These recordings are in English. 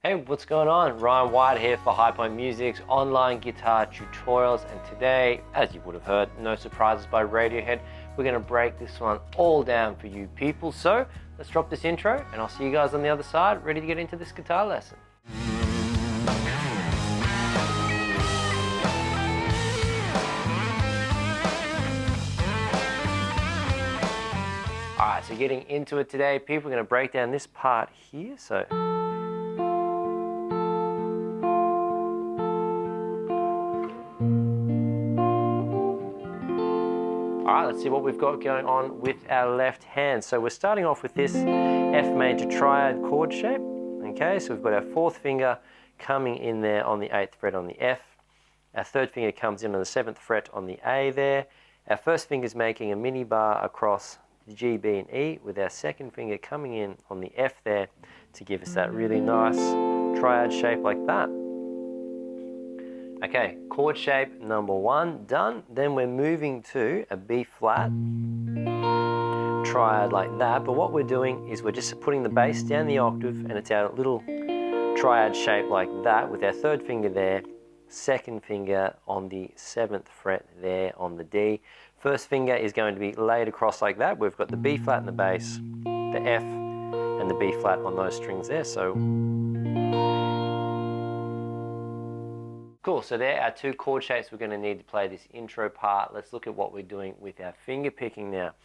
Hey, what's going on? Ryan White here for High Point Music's online guitar tutorials, and today, as you would have heard, no surprises by Radiohead, we're going to break this one all down for you people. So let's drop this intro and I'll see you guys on the other side, ready to get into this guitar lesson. Alright, so getting into it today, people, we're going to break down this part here. So alright, let's see what we've got going on with our left hand. So we're starting off with this F major triad chord shape. Okay, so we've got our fourth finger coming in there on the 8th fret on the F. Our third finger comes in on the 7th fret on the A there. Our first finger is making a mini bar across the G, B and E, with our second finger coming in on the F there to give us that really nice triad shape like that. Okay, chord shape number one done. Then we're moving to a B flat triad like that, but what we're doing is we're just putting the bass down the octave, and it's our little triad shape like that with our third finger there, second finger on the 7th fret there on the D. First finger is going to be laid across like that. We've got the B flat and the bass, the F and the B flat on those strings there. So cool, so there are two chord shapes we're going to need to play this intro part. Let's look at what we're doing with our finger picking now.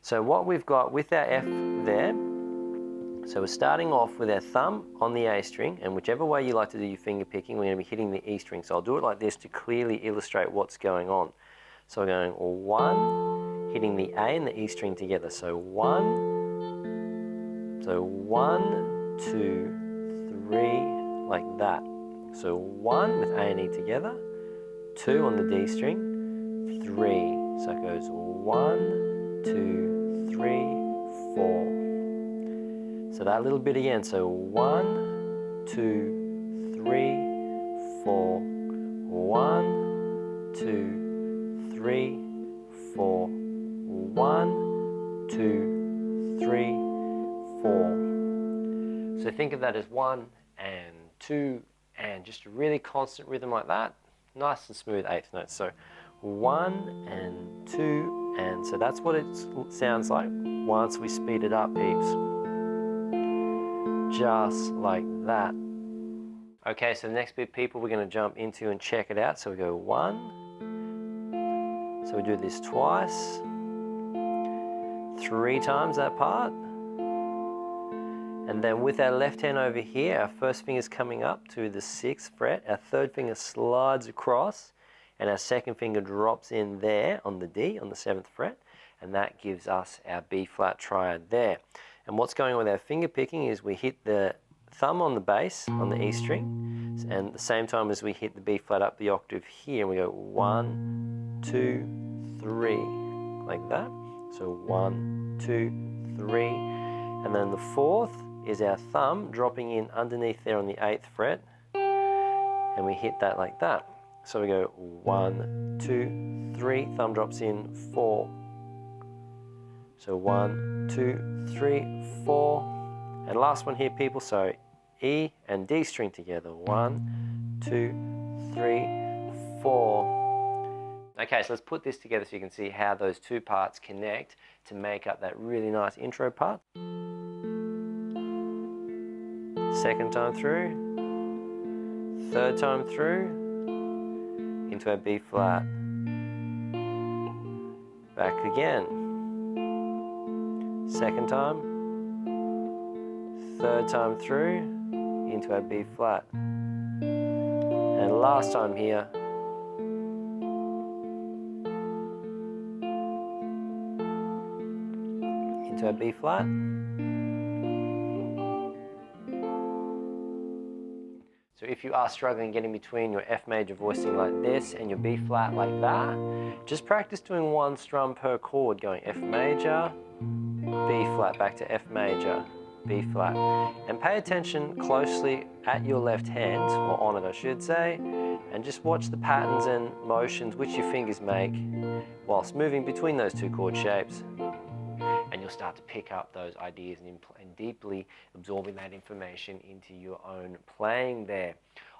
So what we've got with our F there, so we're starting off with our thumb on the A string, and whichever way you like to do your finger picking, we're going to be hitting the E string. So I'll do it like this to clearly illustrate what's going on. So we're going 1, hitting the A and the E string together. So 1, 2, 3, like that. So 1 with A and E together, 2 on the D string, 3. So it goes 1, 2, 3, 4. So that little bit again. So 1, 2, 3, 4. 1, 2, 3, 4. 1, 2, 3, 4. So think of that as 1 and 2 and just a really constant rhythm like that. Nice and smooth eighth notes. So 1 and 2, and so that's what it sounds like once we speed it up, peeps. Just like that. Okay, so the next bit, people, we're going to jump into and check it out. So we go 1. So we do this twice, 3 times that part. And then with our left hand over here, our first finger is coming up to the 6th fret, our third finger slides across, and our second finger drops in there on the D, on the 7th fret, and that gives us our B flat triad there. And what's going on with our finger picking is we hit the thumb on the bass, on the E string, and at the same time as we hit the B flat up the octave here, and we go 1, 2, 3, like that. So 1, 2, 3, and then the fourth is our thumb dropping in underneath there on the 8th fret, and we hit that like that. So we go 1, 2, 3, thumb drops in, 4. So 1, 2, 3, 4. And last one here, people, so E and D string together. 1, 2, 3, 4. Okay, so let's put this together so you can see how those two parts connect to make up that really nice intro part. Second time through, third time through, into our B flat, back again, second time, third time through, into our B flat, and last time here, into our B flat. So if you are struggling getting between your F major voicing like this and your B flat like that, just practice doing one strum per chord, going F major, B flat, back to F major, B flat. And pay attention closely at your left hand, or on it I should say, and just watch the patterns and motions which your fingers make whilst moving between those two chord shapes. And you'll start to pick up those ideas and deeply absorbing that information into your own playing there.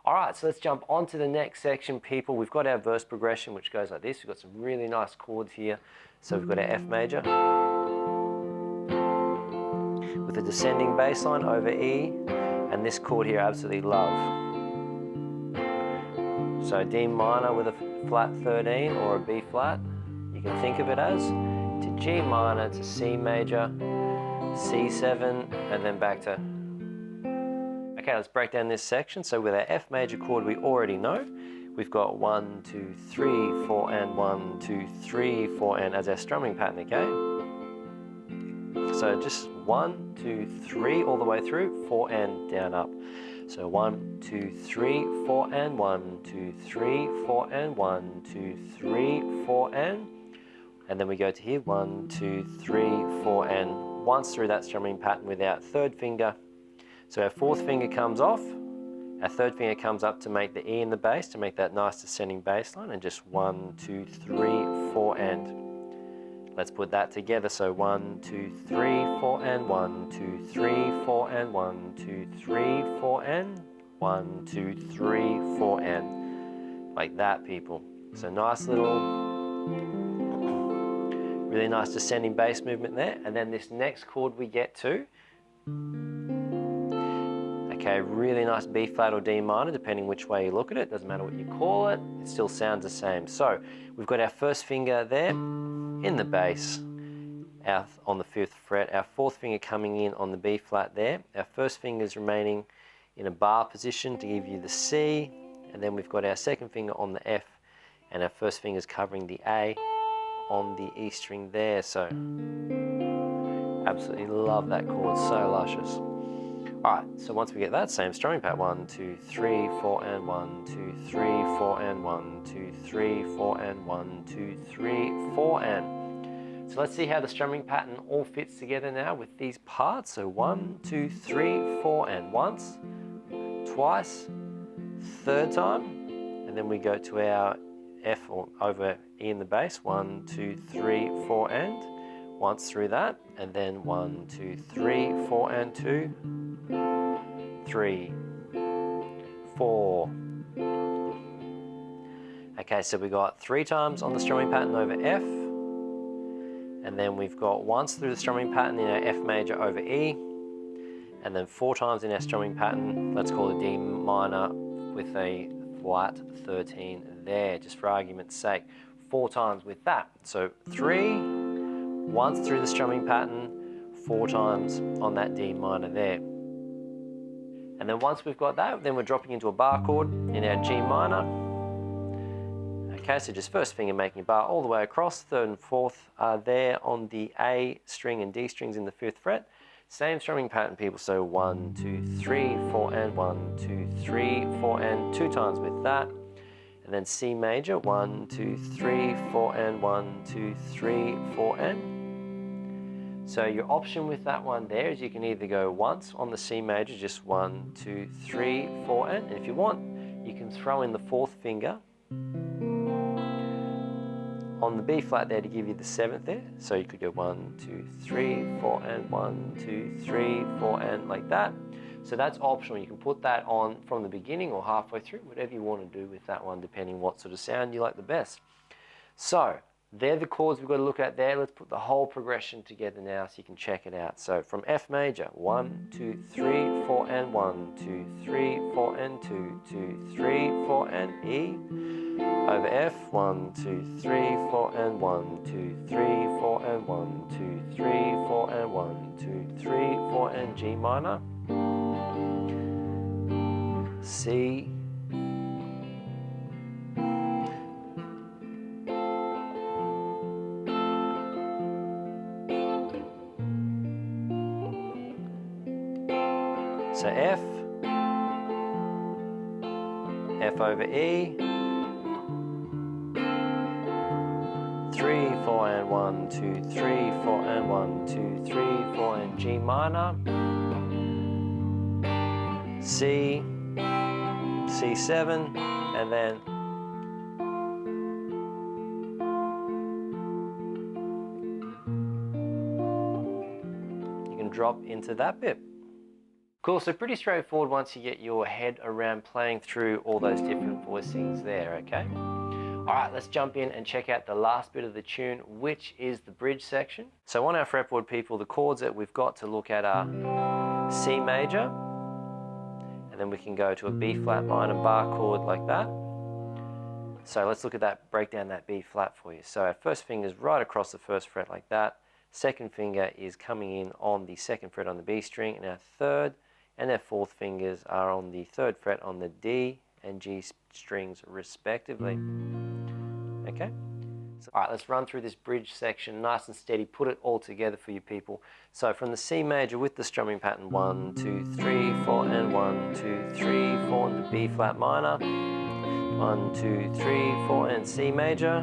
All right, so let's jump on to the next section, people. We've got our verse progression, which goes like this. We've got some really nice chords here. So we've got our F major with a descending bass line over E, and this chord here I absolutely love. So D minor with a flat 13 or a B flat, you can think of it as, to G minor, to C major, C7, and then back to... Okay, let's break down this section. So with our F major chord, we already know. We've got 1, 2, 3, 4, and 1, 2, 3, 4, and as our strumming pattern, okay? So just 1, 2, 3 all the way through, 4 and down up. So 1, 2, 3, 4 and 1, 2, 3, 4 and 1, 2, 3, 4 and then we go to here, 1, 2, 3, 4 and once through that strumming pattern with our third finger. So our fourth finger comes off, our third finger comes up to make the E in the bass, to make that nice descending bass line, and just 1, 2, 3, 4 and. Let's put that together. So 1, 2, 3, 4 and 1, 2, 3, 4 and 1, 2, 3, 4 and 1, 2, 3, 4 and. Like that, people. So nice little, really nice descending bass movement there. And then this next chord we get to, okay, really nice B flat or D minor, depending which way you look at it. Doesn't matter what you call it, it still sounds the same. So we've got our first finger there in the bass, on the 5th fret, our fourth finger coming in on the B flat there. Our first finger is remaining in a bar position to give you the C, and then we've got our second finger on the F, and our first finger is covering the A on the E string there. So absolutely love that chord, so luscious. Alright, so once we get that same strumming pattern, 1, 2, 3, 4 and 1, 2, 3, 4 and 1, 2, 3, 4 and 1, 2, 3, 4 and. So let's see how the strumming pattern all fits together now with these parts. So 1, 2, 3, 4 and once, twice, third time, and then we go to our F or over E in the bass, 1, 2, 3, 4 and once through that, and then 1, 2, 3, 4 and 2, 3, 4. Okay, so we got 3 times on the strumming pattern over F, and then we've got once through the strumming pattern in our F major over E, and then 4 times in our strumming pattern, let's call it D minor with a flat 13 there, just for argument's sake. 4 times with that. So 3, once through the strumming pattern, 4 times on that D minor there. And then once we've got that, then we're dropping into a bar chord in our G minor. Okay, so just first finger making a bar all the way across, 3rd and 4th are there on the A string and D strings in the 5th fret. Same strumming pattern, people, so 1, 2, 3, 4 and 1, 2, 3, 4 and 2 times with that. And then C major, 1, 2, 3, 4 and 1, 2, 3, 4 and. So your option with that one there is you can either go once on the C major, just 1, 2, 3, 4 and if you want, you can throw in the 4th finger on the B flat there to give you the 7th there. So you could go 1, 2, 3, 4 and 1, 2, 3, 4 and like that. So that's optional. You can put that on from the beginning or halfway through, whatever you want to do with that one, depending what sort of sound you like the best. So they're the chords we've got to look at there. Let's put the whole progression together now so you can check it out. So from F major, 1, 2, 3, 4 and 1, 2, 3, 4 and 2, 2, 3, 4 and E. Over F, 1, 2, 3, 4 and 1, 2, 3, 4 and 1, 2, 3, 4 and 1, 2, 3, 4 and G minor. C. So F, F over E, 3, 4 and 1, 2, 3, 4 and 1, 2, 3, 4 and G minor, C, C7, and then drop into that bit. Cool, so pretty straightforward once you get your head around playing through all those different voicings there, okay? All right, let's jump in and check out the last bit of the tune, which is the bridge section. So on our fretboard, people, the chords that we've got to look at are C major, and then we can go to a B flat minor bar chord like that. So let's look at that, break down that B flat for you. So our first finger is right across the first fret like that. Second finger is coming in on the second fret on the B string, and our third and our fourth fingers are on the third fret on the D and G strings respectively. Okay? So, all right, let's run through this bridge section nice and steady, put it all together for you people. So from the C major with the strumming pattern, 1, 2, 3, 4, and 1, 2, 3, 4, and the B flat minor, 1, 2, 3, 4, and C major,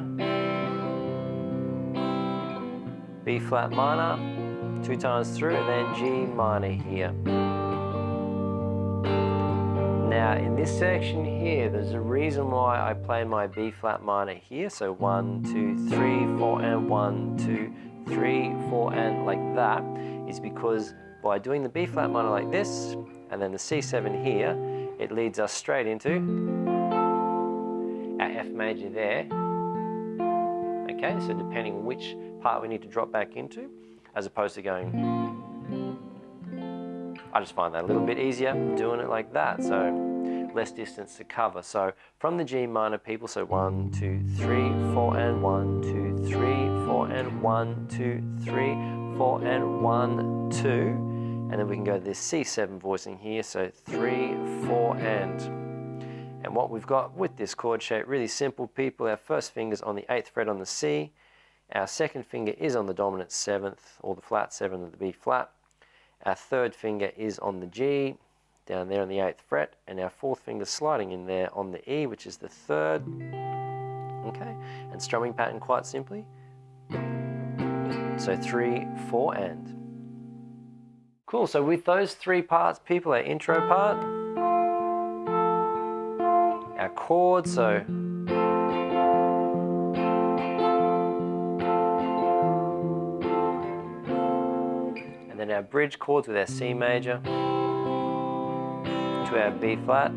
B flat minor, 2 times through, and then G minor here. Now in this section here, there's a reason why I play my B flat minor here. So 1, 2, 3, 4, and 1, 2, 3, 4, and like that, is because by doing the B flat minor like this, and then the C7 here, it leads us straight into our F major there. Okay, so depending which part we need to drop back into, as opposed to going, I just find that a little bit easier doing it like that, so less distance to cover. So from the G minor, people, so 1, 2, 3, 4, and 1, 2, 3, 4, and 1, 2, 3, 4, and 1, 2, and then we can go to this C7 voicing here, so 3, 4, and what we've got with this chord shape, really simple, people. Our first finger's on the 8th fret on the C, our second finger is on the dominant 7th, or the flat 7th of the B flat. Our third finger is on the G, down there on the 8th fret, and our fourth finger sliding in there on the E, which is the 3rd. Okay, and strumming pattern quite simply. So 3, 4, and. Cool, so with those 3 parts, people, our intro part, our chords, so and our bridge chords with our C major to our B flat.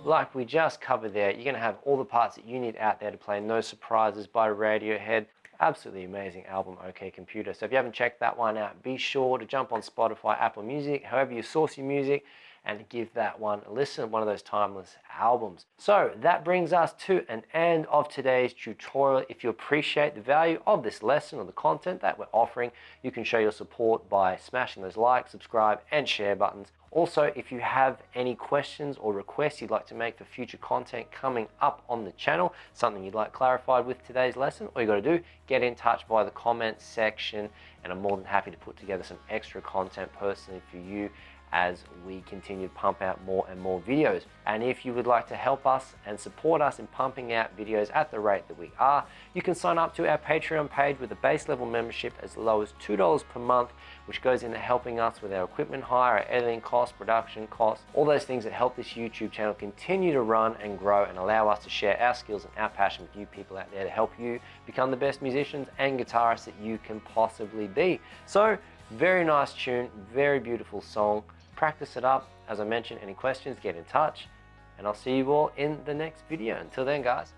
Like we just covered there, you're going to have all the parts that you need out there to play No Surprises by Radiohead. Absolutely amazing album, OK Computer. So if you haven't checked that one out, be sure to jump on Spotify, Apple Music, however you source your music, and give that one a listen, one of those timeless albums. So that brings us to an end of today's tutorial. If you appreciate the value of this lesson or the content that we're offering, you can show your support by smashing those like, subscribe, and share buttons. Also, if you have any questions or requests you'd like to make for future content coming up on the channel, something you'd like clarified with today's lesson, all you got to do, get in touch via the comments section, and I'm more than happy to put together some extra content personally for you as we continue to pump out more and more videos. And if you would like to help us and support us in pumping out videos at the rate that we are, you can sign up to our Patreon page with a base level membership as low as $2 per month, which goes into helping us with our equipment hire, our editing costs, production costs, all those things that help this YouTube channel continue to run and grow and allow us to share our skills and our passion with you people out there to help you become the best musicians and guitarists that you can possibly be. So, very nice tune, very beautiful song. Practice it up. As I mentioned, any questions, get in touch, and I'll see you all in the next video. Until then, guys.